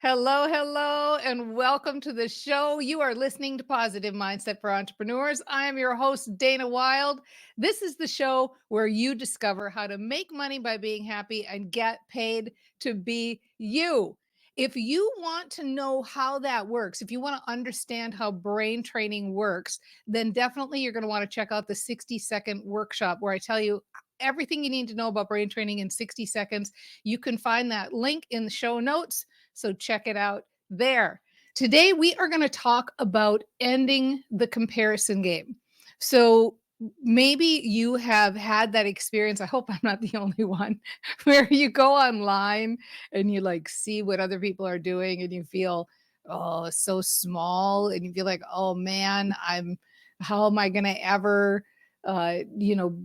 Hello, hello, and welcome to the show. You are listening to Positive Mindset for Entrepreneurs. I am your host, Dana Wilde. This is the show where you discover how to make money by being happy and get paid to be you. If you want to know how that works, if you want to understand how brain training works, then definitely you're going to want to check out the 60-second workshop where I tell you everything you need to know about brain training in 60 seconds. You can find that link in the show notes. So check it out there. Today, we are going to talk about ending the comparison game. So maybe you have had that experience. I hope I'm not the only one where you go online and you like see what other people are doing and you feel, oh, so small. And you feel like, oh man, how am I going to ever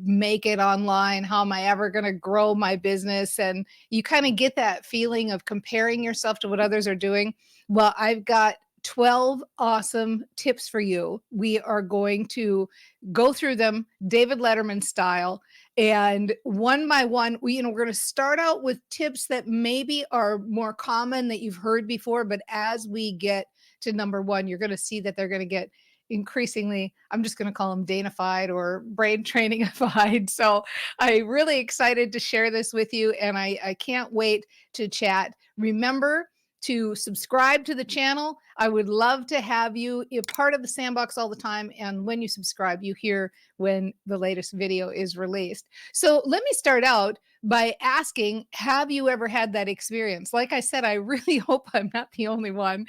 make it online? How am I ever going to grow my business? And you kind of get that feeling of comparing yourself to what others are doing. Well, I've got 12 awesome tips for you. We are going to go through them David Letterman style. And one by one, we're going to start out with tips that maybe are more common that you've heard before. But as we get to number one, you're going to see that they're going to get increasingly, I'm just going to call them Danified or brain trainingified. So I'm really excited to share this with you, and I can't wait to chat. Remember to subscribe to the channel. I would love to have you a part of the sandbox all the time. And when you subscribe, you hear when the latest video is released. So let me start out by asking, have you ever had that experience? Like I said, I really hope I'm not the only one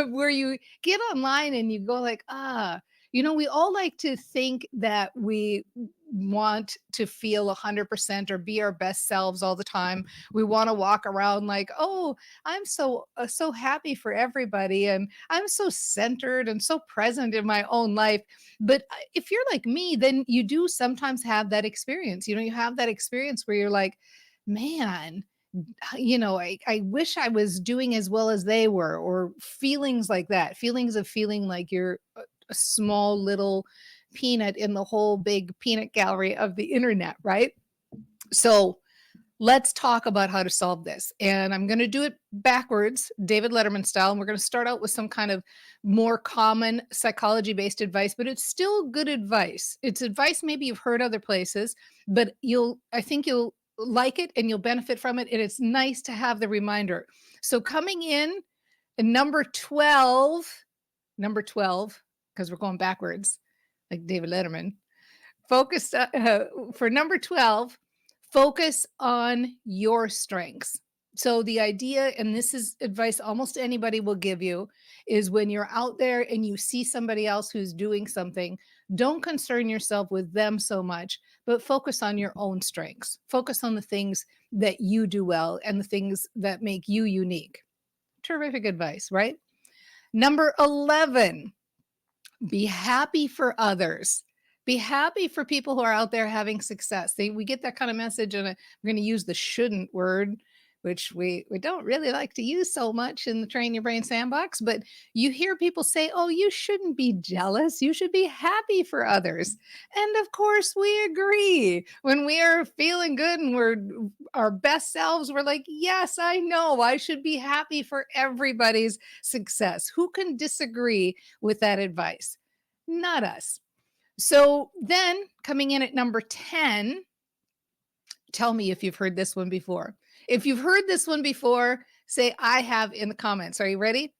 where you get online and you go like, we all like to think that we want to feel 100% or be our best selves all the time. We want to walk around like, oh, I'm so happy for everybody, and I'm so centered and so present in my own life. But if you're like me, then you do sometimes have that experience. You have that experience where you're like, man, I wish I was doing as well as they were, or feelings like that, feelings of feeling like you're a small little peanut in the whole big peanut gallery of the internet, right? So let's talk about how to solve this. And I'm going to do it backwards, David Letterman style. And we're going to start out with some kind of more common psychology based advice, but it's still good advice. It's advice maybe you've heard other places, but I think you'll like it and you'll benefit from it. And it's nice to have the reminder. So coming in number 12, because we're going backwards, like David Letterman, focus for number 12, focus on your strengths. So the idea, and this is advice almost anybody will give you, is when you're out there and you see somebody else who's doing something, don't concern yourself with them so much, but focus on your own strengths. Focus on the things that you do well and the things that make you unique. Terrific advice, right? Number 11, be happy for others. Be happy for people who are out there having success. We get that kind of message, and we're going to use the shouldn't word, which we don't really like to use so much in the Train Your Brain Sandbox. But you hear people say, oh, you shouldn't be jealous. You should be happy for others. And of course, we agree. When we are feeling good and we're our best selves, we're like, yes, I know. I should be happy for everybody's success. Who can disagree with that advice? Not us. So then coming in at number 10, tell me if you've heard this one before. If you've heard this one before, say I have in the comments. Are you ready?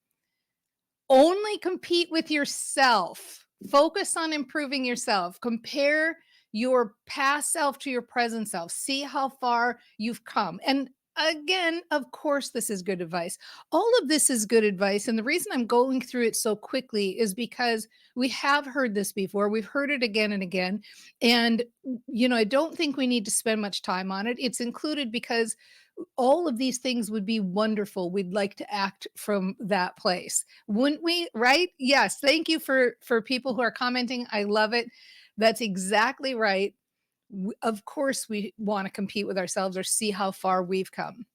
Only compete with yourself. Focus on improving yourself. Compare your past self to your present self. See how far you've come. And again, of course, this is good advice. All of this is good advice. And the reason I'm going through it so quickly is because we have heard this before. We've heard it again and again. And, I don't think we need to spend much time on it. It's included because all of these things would be wonderful. We'd like to act from that place, wouldn't we? Right? Yes. Thank you for people who are commenting. I love it. That's exactly right. Of course, we want to compete with ourselves or see how far we've come.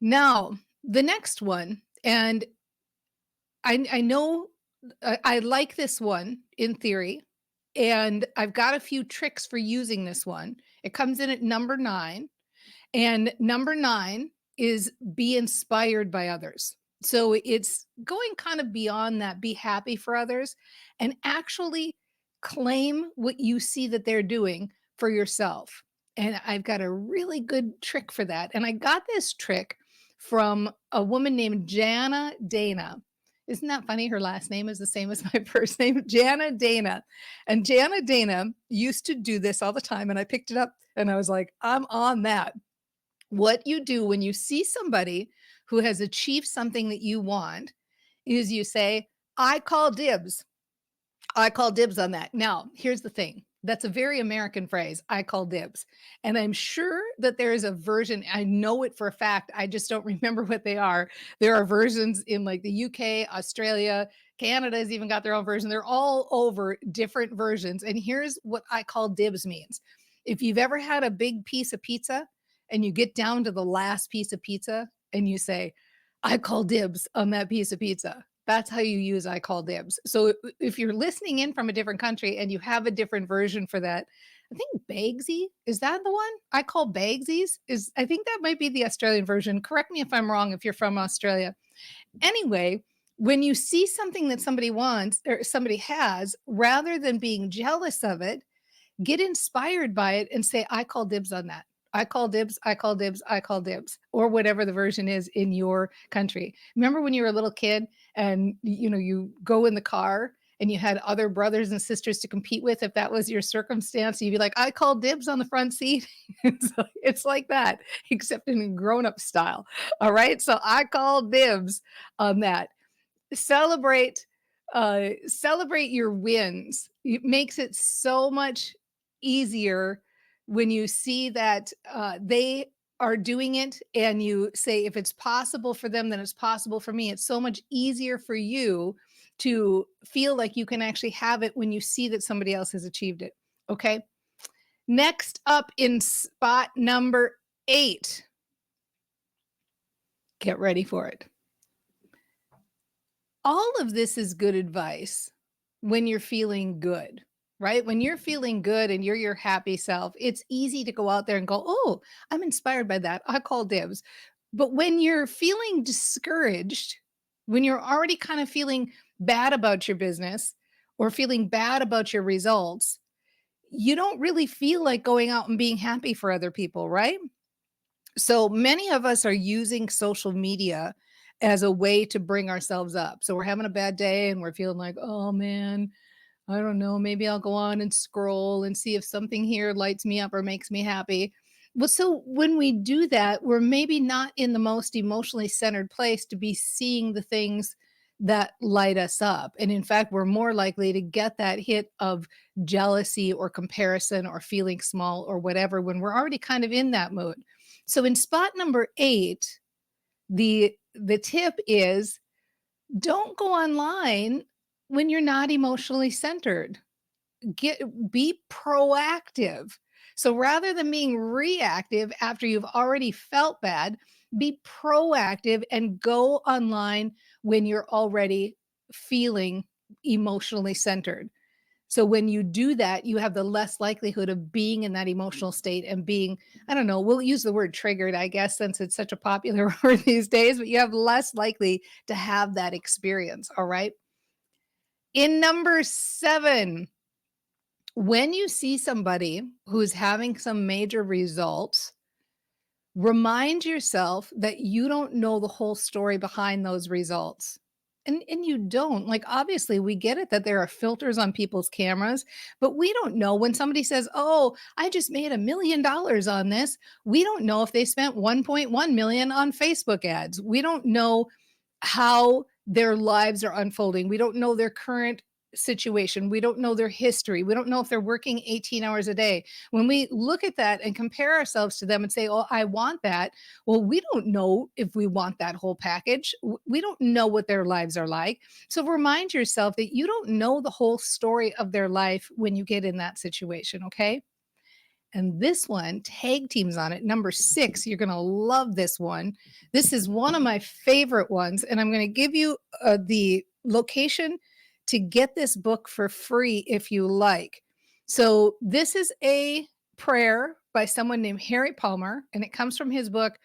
Now, the next one, and I know I like this one in theory, and I've got a few tricks for using this one. It comes in at number 9. And number 9 is be inspired by others. So it's going kind of beyond that, be happy for others and actually claim what you see that they're doing for yourself. And I've got a really good trick for that. And I got this trick from a woman named Jana Dana. Isn't that funny? Her last name is the same as my first name, Jana Dana. And Jana Dana used to do this all the time. And I picked it up and I was like, I'm on that. What you do when you see somebody who has achieved something that you want is you say, I call dibs. I call dibs on that. Now, here's the thing. That's a very American phrase. I call dibs. And I'm sure that there is a version. I know it for a fact. I just don't remember what they are. There are versions in like the UK, Australia, Canada has even got their own version. They're all over different versions. And here's what I call dibs means. If you've ever had a big piece of pizza and you get down to the last piece of pizza and you say, I call dibs on that piece of pizza. That's how you use I call dibs. So if you're listening in from a different country and you have a different version for that, I think Bagsy, is that the one? I call Bagsies is I think that might be the Australian version. Correct me if I'm wrong if you're from Australia. Anyway, when you see something that somebody wants or somebody has, rather than being jealous of it, get inspired by it and say, I call dibs on that. I call dibs, I call dibs, I call dibs, or whatever the version is in your country. Remember when you were a little kid and you go in the car and you had other brothers and sisters to compete with? If that was your circumstance, you'd be like, I call dibs on the front seat. It's like that, except in grown-up style. All right. So I call dibs on that. Celebrate celebrate your wins. It makes it so much easier when you see that they are doing it and you say if it's possible for them then it's possible for me. It's so much easier for you to feel like you can actually have it when you see that somebody else has achieved it. Okay, next up in spot number 8, get ready for it. All of this is good advice when you're feeling good, right? When you're feeling good and you're your happy self, it's easy to go out there and go, oh, I'm inspired by that. I call dibs. But when you're feeling discouraged, when you're already kind of feeling bad about your business or feeling bad about your results, you don't really feel like going out and being happy for other people, right? So many of us are using social media as a way to bring ourselves up. So we're having a bad day and we're feeling like, oh man, I don't know, maybe I'll go on and scroll and see if something here lights me up or makes me happy. Well, so when we do that, we're maybe not in the most emotionally centered place to be seeing the things that light us up. And in fact, we're more likely to get that hit of jealousy or comparison or feeling small or whatever when we're already kind of in that mood. So in spot number 8, the tip is don't go online when you're not emotionally centered. Be proactive. So rather than being reactive after you've already felt bad, be proactive and go online when you're already feeling emotionally centered. So when you do that, you have the less likelihood of being in that emotional state and being, I don't know, we'll use the word triggered, I guess, since it's such a popular word these days, but you have less likely to have that experience. All right. In number 7, when you see somebody who's having some major results, remind yourself that you don't know the whole story behind those results. And you don't. Like, obviously, we get it that there are filters on people's cameras, but we don't know when somebody says, oh, I just made $1 million on this. We don't know if they spent 1.1 million on Facebook ads. We don't know how their lives are unfolding. We don't know their current situation. We don't know their history. We don't know if they're working 18 hours a day. When we look at that and compare ourselves to them and say, oh, I want that. Well, we don't know if we want that whole package. We don't know what their lives are like. So remind yourself that you don't know the whole story of their life when you get in that situation. Okay. And this one, tag teams on it. Number 6, you're going to love this one. This is one of my favorite ones. And I'm going to give you the location to get this book for free if you like. So this is a prayer by someone named Harry Palmer, and it comes from his book,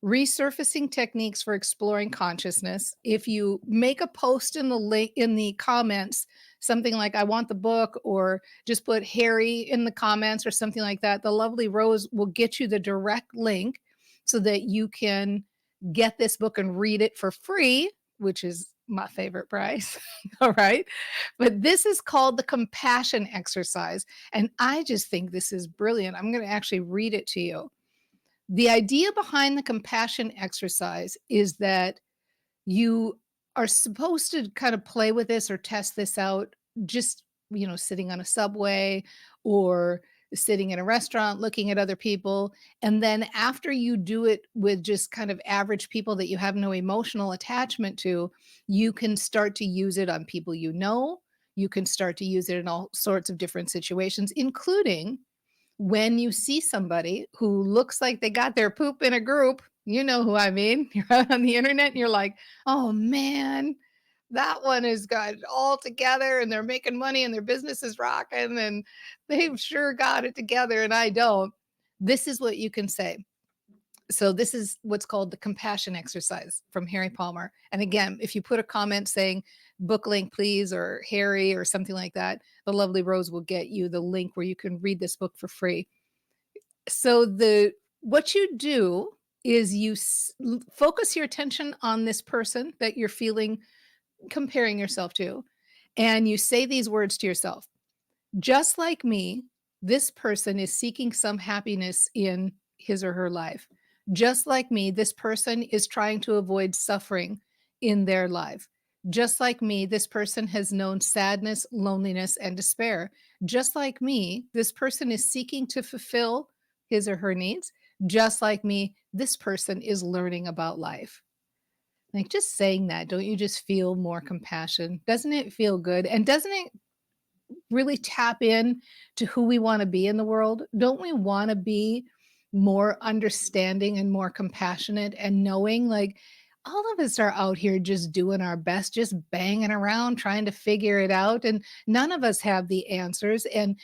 resurfacing techniques for exploring consciousness. If you make a post in the link in the comments, something like I want the book, or just put Harry in the comments or something like that, the lovely Rose will get you the direct link so that you can get this book and read it for free, which is my favorite price. All right. But this is called the compassion exercise. And I just think this is brilliant. I'm going to actually read it to you. The idea behind the compassion exercise is that you are supposed to kind of play with this or test this out just, sitting on a subway or sitting in a restaurant looking at other people. And then after you do it with just kind of average people that you have no emotional attachment to, you can start to use it on people you know. You can start to use it in all sorts of different situations, including when you see somebody who looks like they got their poop in a group. You know who I mean. You're out on the internet and you're like, oh man, that one has got it all together and they're making money and their business is rocking and they've sure got it together and I don't. This is what you can say. So this is what's called the compassion exercise from Harry Palmer. And again, if you put a comment saying book link, please, or Harry or something like that, the lovely Rose will get you the link where you can read this book for free. So what you do is you focus your attention on this person that you're feeling comparing yourself to, and you say these words to yourself. Just like me, this person is seeking some happiness in his or her life. Just like me, this person is trying to avoid suffering in their life. Just like me, this person has known sadness, loneliness, and despair. Just like me, this person is seeking to fulfill his or her needs. Just like me, this person is learning about life. Like just saying that, don't you just feel more compassion? Doesn't it feel good? And doesn't it really tap in to who we want to be in the world? Don't we want to be more understanding and more compassionate and knowing like all of us are out here just doing our best, just banging around trying to figure it out. And none of us have the answers. And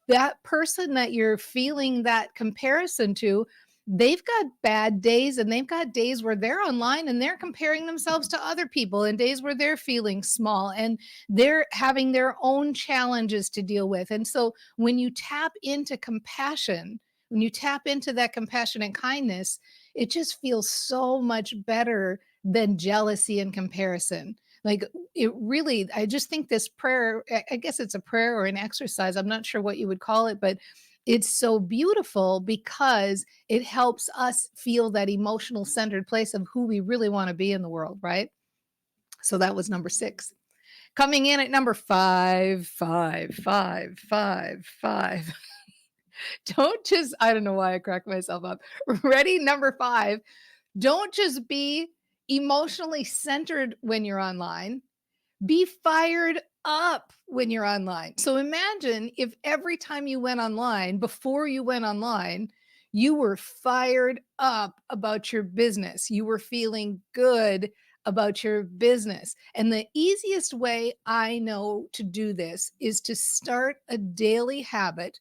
that person that you're feeling that comparison to, they've got bad days and they've got days where they're online and they're comparing themselves to other people and days where they're feeling small and they're having their own challenges to deal with. And so when you tap into compassion, when you tap into that compassion and kindness, it just feels so much better than jealousy and comparison. Like it really, I just think this prayer, I guess it's a prayer or an exercise. I'm not sure what you would call it, but it's so beautiful because it helps us feel that emotional centered place of who we really want to be in the world, right? So that was number 6. Coming in at number 5, 5, 5, 5, 5. Don't just, I don't know why I cracked myself up. Ready? Number 5. Don't just be emotionally centered when you're online. Be fired up when you're online. So imagine if every time you went online, before you went online, you were fired up about your business. You were feeling good about your business. And the easiest way I know to do this is to start a daily habit.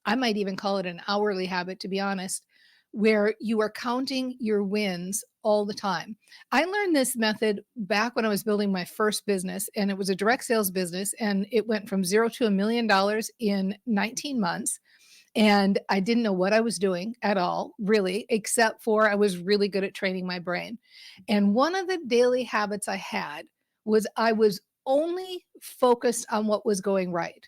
I might even call it an hourly habit, to be honest, where you are counting your wins all the time. I learned this method back when I was building my first business, and it was a direct sales business, and it went from 0 to $1 million in 19 months. And I didn't know what I was doing at all, really, except for I was really good at training my brain. And one of the daily habits I had was I was only focused on what was going right.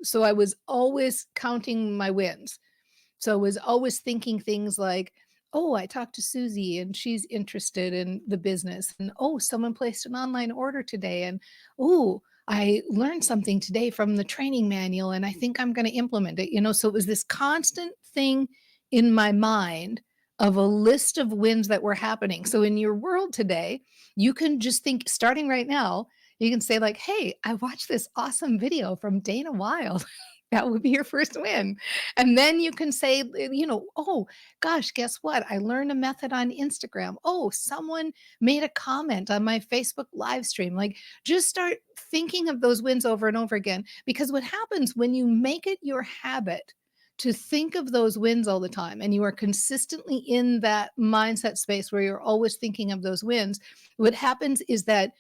So I was always counting my wins. So I was always thinking things like, oh, I talked to Susie and she's interested in the business. And oh, someone placed an online order today. And oh, I learned something today from the training manual and I think I'm going to implement it. So it was this constant thing in my mind of a list of wins that were happening. So in your world today, you can just think, starting right now, you can say like, hey, I watched this awesome video from Dana Wilde. That would be your first win. And then you can say, oh gosh, guess what? I learned a method on Instagram. Oh, someone made a comment on my Facebook live stream. Like just start thinking of those wins over and over again. Because what happens when you make it your habit to think of those wins all the time and you are consistently in that mindset space where you're always thinking of those wins, what happens is that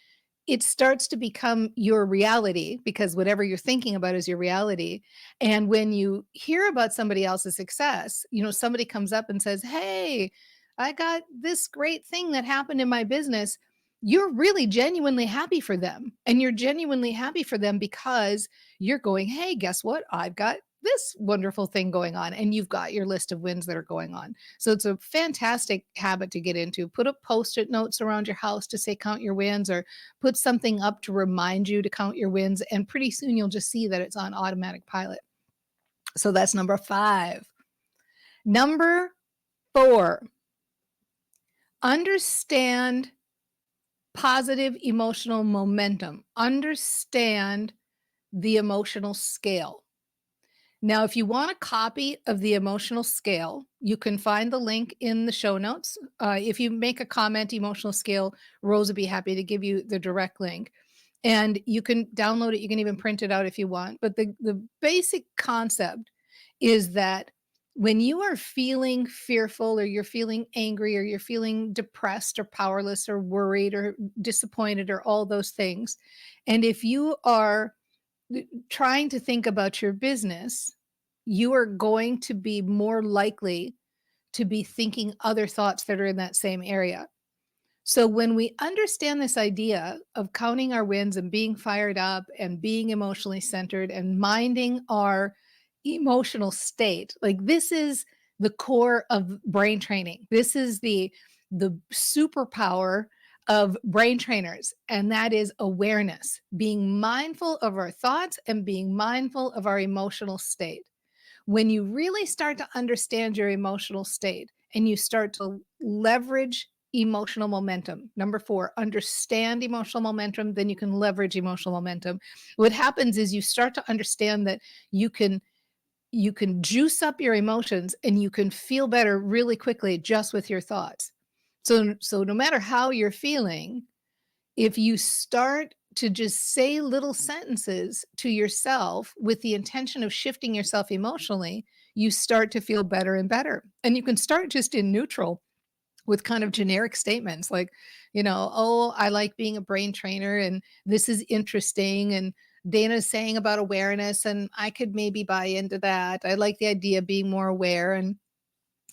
it starts to become your reality because whatever you're thinking about is your reality. And when you hear about somebody else's success, somebody comes up and says, "Hey, I got this great thing that happened in my business." You're really genuinely happy for them. And you're genuinely happy for them because you're going, "Hey, guess what? I've got this wonderful thing going on." And you've got your list of wins that are going on. So it's a fantastic habit to get into. Put up post-it notes around your house to say count your wins, or put something up to remind you to count your wins, and pretty soon you'll just see that it's on automatic pilot. So that's number 5. Number 4, understand positive emotional momentum. Understand the emotional scale. Now, if you want a copy of the emotional scale, you can find the link in the show notes. If you make a comment, emotional scale, Rose would be happy to give you the direct link. And you can download it. You can even print it out if you want. But the basic concept is that when you are feeling fearful, or you're feeling angry, or you're feeling depressed or powerless or worried or disappointed or all those things, and if you are trying to think about your business, you are going to be more likely to be thinking other thoughts that are in that same area. So when we understand this idea of counting our wins and being fired up and being emotionally centered and minding our emotional state, like this is the core of brain training. This is the superpower of brain trainers, and that is awareness, being mindful of our thoughts and being mindful of our emotional state. When you really start to understand your emotional state and you start to leverage emotional momentum. Number 4, understand emotional momentum, then you can leverage emotional momentum. What happens is you start to understand that you can juice up your emotions and you can feel better really quickly just with your thoughts. So no matter how you're feeling, if you start to just say little sentences to yourself with the intention of shifting yourself emotionally, you start to feel better and better. And you can start just in neutral with kind of generic statements like, "Oh, I like being a brain trainer and this is interesting. And Dana's saying about awareness and I could maybe buy into that. I like the idea of being more aware, and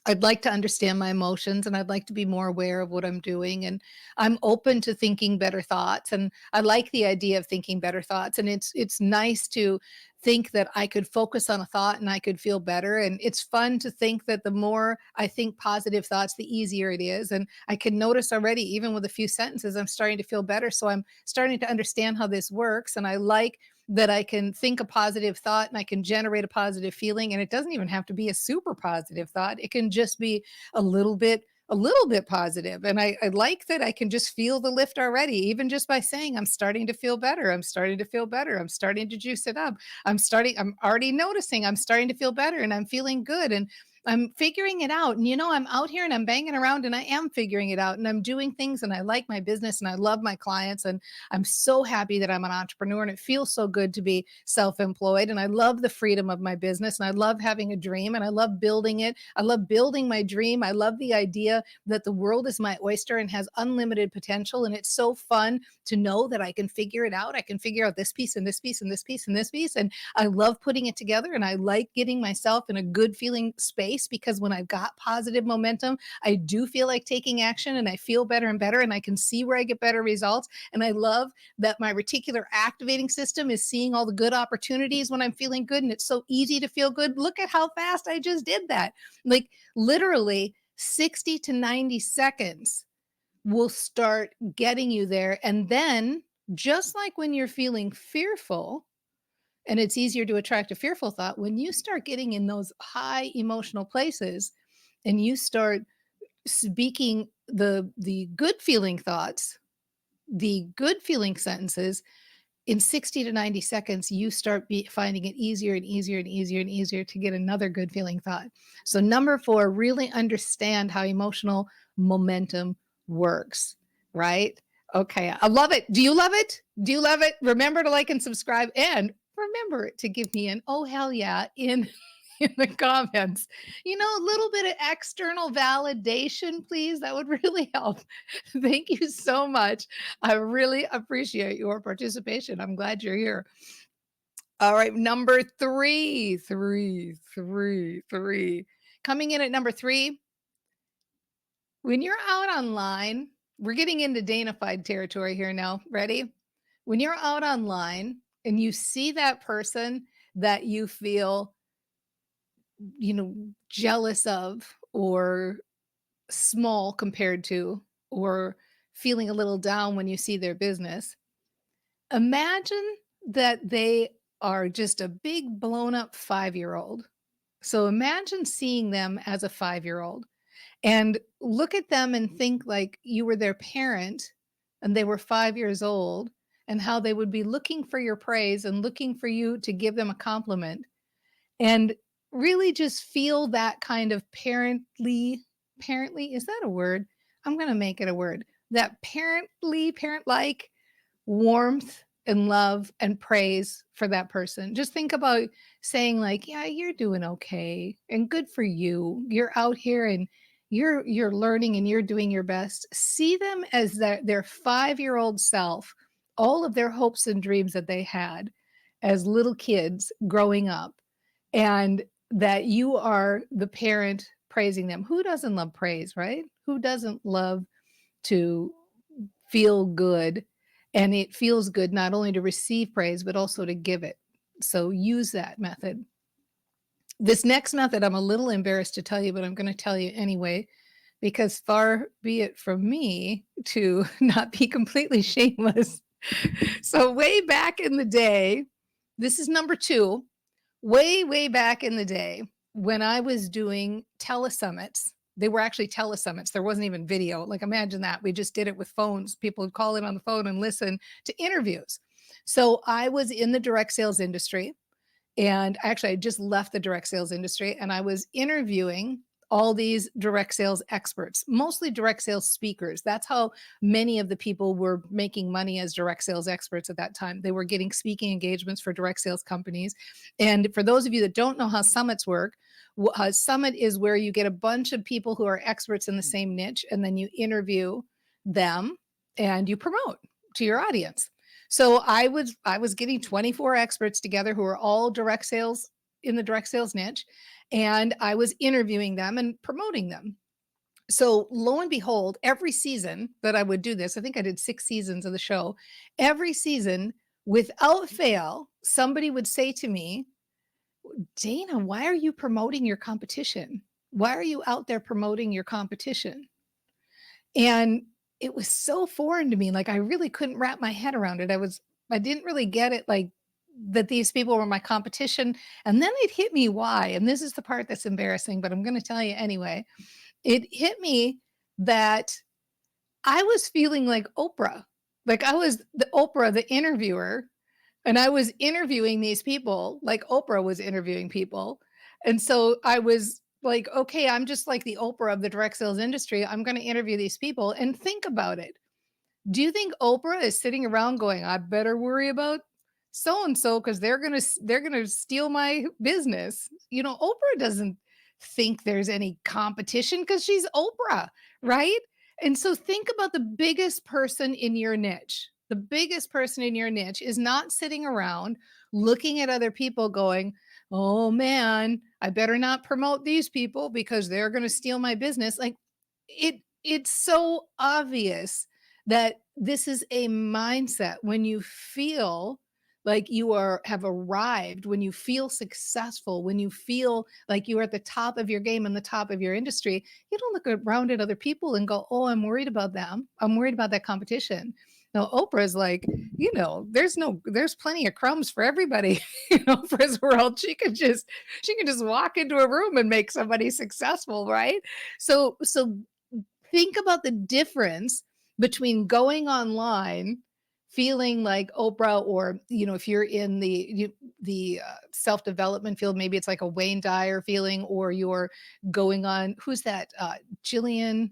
I'd like to understand my emotions, and I'd like to be more aware of what I'm doing. And I'm open to thinking better thoughts. And I like the idea of thinking better thoughts. And it's nice to think that I could focus on a thought and I could feel better. And it's fun to think that the more I think positive thoughts, the easier it is. And I can notice already, even with a few sentences, I'm starting to feel better. So I'm starting to understand how this works. And I like that I can think a positive thought and I can generate a positive feeling. And it doesn't even have to be a super positive thought. It can just be a little bit positive. And I like that I can just feel the lift already, even just by saying, I'm starting to feel better. I'm starting to feel better. I'm starting to juice it up. I'm already noticing I'm starting to feel better and I'm feeling good. And I'm figuring it out. And I'm out here and I'm banging around and I am figuring it out and I'm doing things and I like my business and I love my clients. And I'm so happy that I'm an entrepreneur and it feels so good to be self-employed. And I love the freedom of my business and I love having a dream and I love building it. I love building my dream. I love the idea that the world is my oyster and has unlimited potential. And it's so fun to know that I can figure it out. I can figure out this piece and this piece and this piece and this piece. And I love putting it together. And I like getting myself in a good feeling space because when I've got positive momentum, I do feel like taking action and I feel better and better and I can see where I get better results. And I love that my reticular activating system is seeing all the good opportunities when I'm feeling good. And it's so easy to feel good. Look at how fast I just did that. Like literally 60 to 90 seconds will start getting you there. And then, just like when you're feeling fearful, and it's easier to attract a fearful thought, when you start getting in those high emotional places and you start speaking the good feeling thoughts, the good feeling sentences, in 60 to 90 seconds, you start finding it easier and easier and easier and easier to get another good feeling thought. So number 4, really understand how emotional momentum works, right? Okay, I love it. Do you love it? Do you love it? Remember to like and subscribe, and remember to give me an oh hell yeah in in the comments. A little bit of external validation, please. That would really help. Thank you so much. I really appreciate your participation. I'm glad you're here. All right, number three. Coming in at number three, when you're out online, we're getting into Danified territory here now. Ready? When you're out online and you see that person that you feel, jealous of or small compared to, or feeling a little down when you see their business, imagine that they are just a big blown up 5-year-old. So imagine seeing them as a 5-year-old and look at them and think like you were their parent and they were 5 years old, and how they would be looking for your praise and looking for you to give them a compliment, and really just feel that kind of parent-like, is that a word? I'm going to make it a word. That parent-like warmth and love and praise for that person. Just think about saying like, yeah, you're doing okay and good for you. You're out here and you're learning and you're doing your best. See them as their 5-year-old self, all of their hopes and dreams that they had as little kids growing up, and that you are the parent praising them. Who doesn't love praise, right? Who doesn't love to feel good? And it feels good not only to receive praise, but also to give it. So use that method. This next method, I'm a little embarrassed to tell you, but I'm going to tell you anyway, because far be it from me to not be completely shameless. So way back in the day, this is number two, way back in the day when I was doing telesummits. They were actually telesummits. There wasn't even video. Like, imagine that. We just did it with phones. People would call in on the phone and listen to interviews. So I was in the direct sales industry. And actually, I just left the direct sales industry and I was interviewing all these direct sales experts, mostly direct sales speakers. That's how many of the people were making money as direct sales experts at that time. They were getting speaking engagements for direct sales companies. And for those of you that don't know how summits work, a summit is where you get a bunch of people who are experts in the same niche, and then you interview them and you promote to your audience. So I was getting 24 experts together who were all direct sales in the direct sales niche, and I was interviewing them and promoting them. So lo and behold, every season that I would do this, I think I did 6 seasons of the show. Every season, without fail, somebody would say to me, "Dana, why are you promoting your competition? Why are you out there promoting your competition?" And it was so foreign to me. Like, I really couldn't wrap my head around it. I didn't really get it, like, that these people were my competition. And then it hit me why. And this is the part that's embarrassing, but I'm going to tell you anyway. It hit me that I was feeling like Oprah. Like, I was the Oprah, the interviewer, and I was interviewing these people like Oprah was interviewing people. And so I was like, okay, I'm just like the Oprah of the direct sales industry. I'm going to interview these people. And think about it. Do you think Oprah is sitting around going, I better worry about so and so because they're gonna steal my business? Oprah doesn't think there's any competition because she's Oprah, right? And so think about the biggest person in your niche. The biggest person in your niche is not sitting around looking at other people going, oh man, I better not promote these people because they're going to steal my business. Like, it's so obvious that this is a mindset. When you feel like have arrived, when you feel successful, when you feel like you're at the top of your game and the top of your industry, you don't look around at other people and go, oh, I'm worried about them. I'm worried about that competition. Now, Oprah's like, there's plenty of crumbs for everybody, for his world. She can just walk into a room and make somebody successful, right? So think about the difference between going online feeling like Oprah, or if you're in the self-development field, maybe it's like a Wayne Dyer feeling, or you're going on, who's that, Jillian,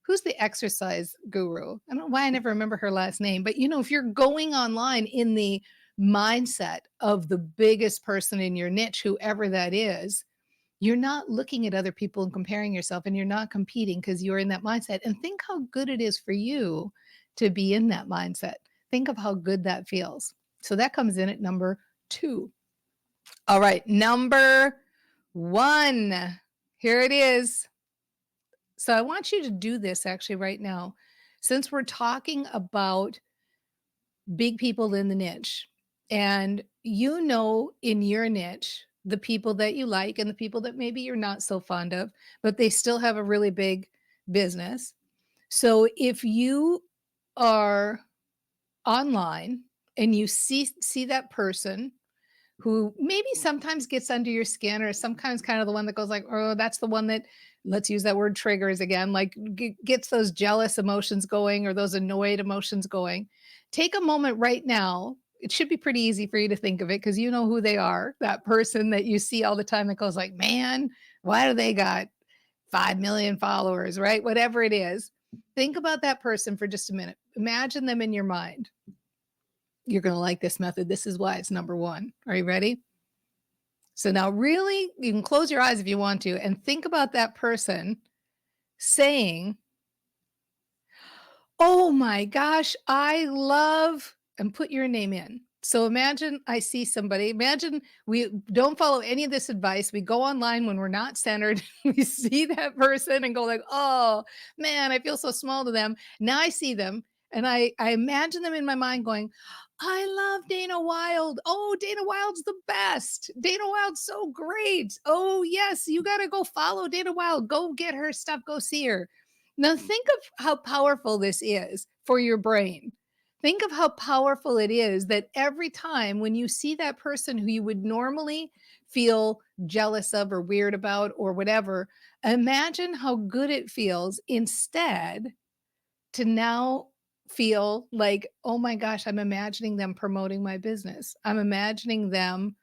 who's the exercise guru? I don't know why I never remember her last name, but if you're going online in the mindset of the biggest person in your niche, whoever that is, You're not looking at other people and comparing yourself, and you're not competing because you're in that mindset. And think how good it is for you to be in that mindset. Think of how good that feels. So that comes in at number 2. All right, number 1. Here it is. So I want you to do this actually right now. Since we're talking about big people in the niche, and you know in your niche the people that you like and the people that maybe you're not so fond of, but they still have a really big business. So if you are online and you see that person who maybe sometimes gets under your skin, or sometimes kind of the one that goes like, oh, that's the one that, let's use that word, triggers again, like gets those jealous emotions going or those annoyed emotions going. Take a moment right now. It should be pretty easy for you to think of it because you know who they are. That person that you see all the time that goes like, man, why do they got 5 million followers, right? Whatever it is. Think about that person for just a minute. Imagine them in your mind. You're going to like this method. This is why it's number 1. Are you ready? So now really, you can close your eyes if you want to and think about that person saying, "Oh my gosh, I love," and put your name in. So imagine I see somebody, imagine we don't follow any of this advice. We go online when we're not centered. We see that person and go like, "Oh, man, I feel so small to them." Now I see them and I imagine them in my mind going, "I love Dana Wilde. Oh, Dana Wilde's the best. Dana Wilde's so great. Oh, yes, you got to go follow Dana Wilde. Go get her stuff, go see her." Now, think of how powerful this is for your brain. Think of how powerful it is that every time when you see that person who you would normally feel jealous of or weird about or whatever, imagine how good it feels instead to now feel like, oh my gosh, I'm imagining them promoting my business. I'm imagining them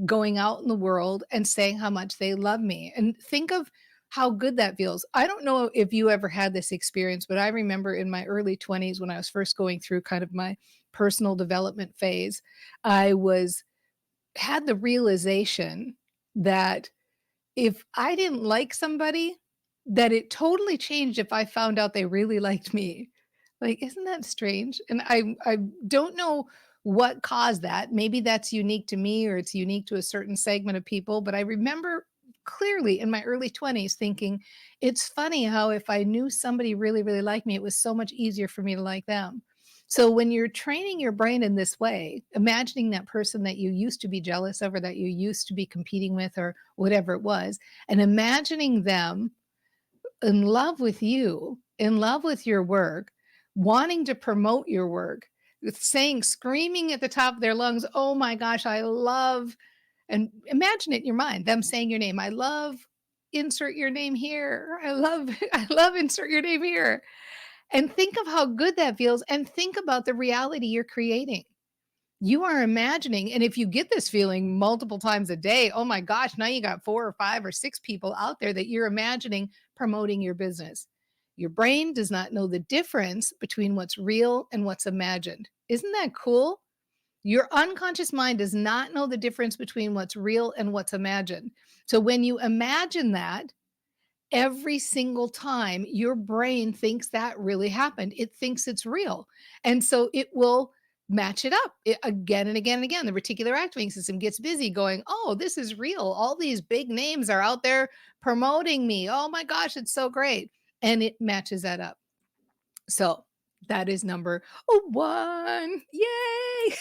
going out in the world and saying how much they love me. And think of how good that feels. I don't know if you ever had this experience, but I remember in my early 20s when I was first going through kind of my personal development phase, I was had the realization that if I didn't like somebody, that it totally changed if I found out they really liked me. Like, isn't that strange? And I don't know what caused that. Maybe that's unique to me or it's unique to a certain segment of people, but I remember clearly in my early 20s thinking, it's funny how if I knew somebody really, really liked me, it was so much easier for me to like them. So when you're training your brain in this way, imagining that person that you used to be jealous of or that you used to be competing with or whatever it was, and imagining them in love with you, in love with your work, wanting to promote your work, saying, screaming at the top of their lungs, "Oh my gosh, I love," and imagine it in your mind, them saying your name. "I love," insert your name here. "I love," I love, insert your name here. And think of how good that feels and think about the reality you're creating. You are imagining, and if you get this feeling multiple times a day, oh my gosh, now you got 4 or 5 or 6 people out there that you're imagining promoting your business. Your brain does not know the difference between what's real and what's imagined. Isn't that cool? Your unconscious mind does not know the difference between what's real and what's imagined. So when you imagine that, every single time your brain thinks that really happened. It thinks it's real. And so it will match it up again and again and again. The reticular activating system gets busy going, oh, this is real. All these big names are out there promoting me. Oh my gosh, it's so great. And it matches that up. So that is number 1. Yay.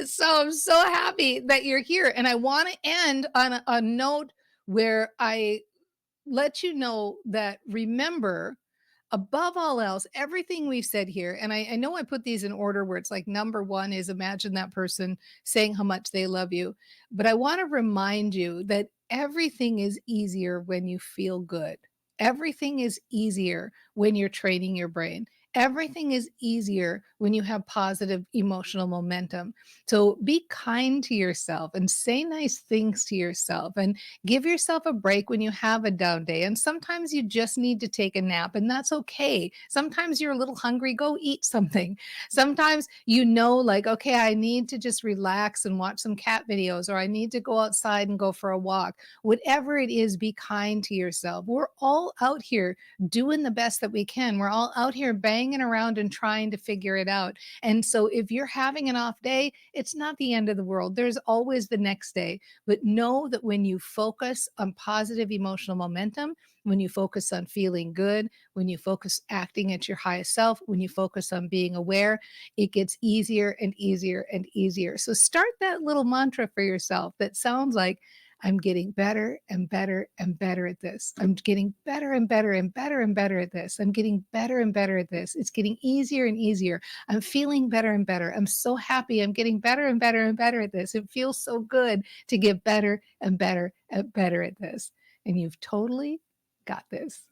So I'm so happy that you're here. And I want to end on a note where I let you know that remember, above all else, everything we've said here, and I know I put these in order where it's like number 1 is imagine that person saying how much they love you. But I want to remind you that everything is easier when you feel good. Everything is easier when you're training your brain. Everything is easier when you have positive emotional momentum. So be kind to yourself and say nice things to yourself and give yourself a break when you have a down day. And sometimes you just need to take a nap, and that's okay. Sometimes you're a little hungry, go eat something. Sometimes like, okay, I need to just relax and watch some cat videos, or I need to go outside and go for a walk. Whatever it is, be kind to yourself. We're all out here doing the best that we can. We're all out here banging around and trying to figure it out. And so if you're having an off day, it's not the end of the world. There's always the next day. But know that when you focus on positive emotional momentum, when you focus on feeling good, when you focus acting at your highest self, when you focus on being aware, it gets easier and easier and easier. So start that little mantra for yourself that sounds like, I'm getting better and better and better at this. I'm getting better and better and better and better at this. I'm getting better and better at this. It's getting easier and easier. I'm feeling better and better. I'm so happy. I'm getting better and better and better at this. It feels so good to get better and better and better at this. And you've totally got this.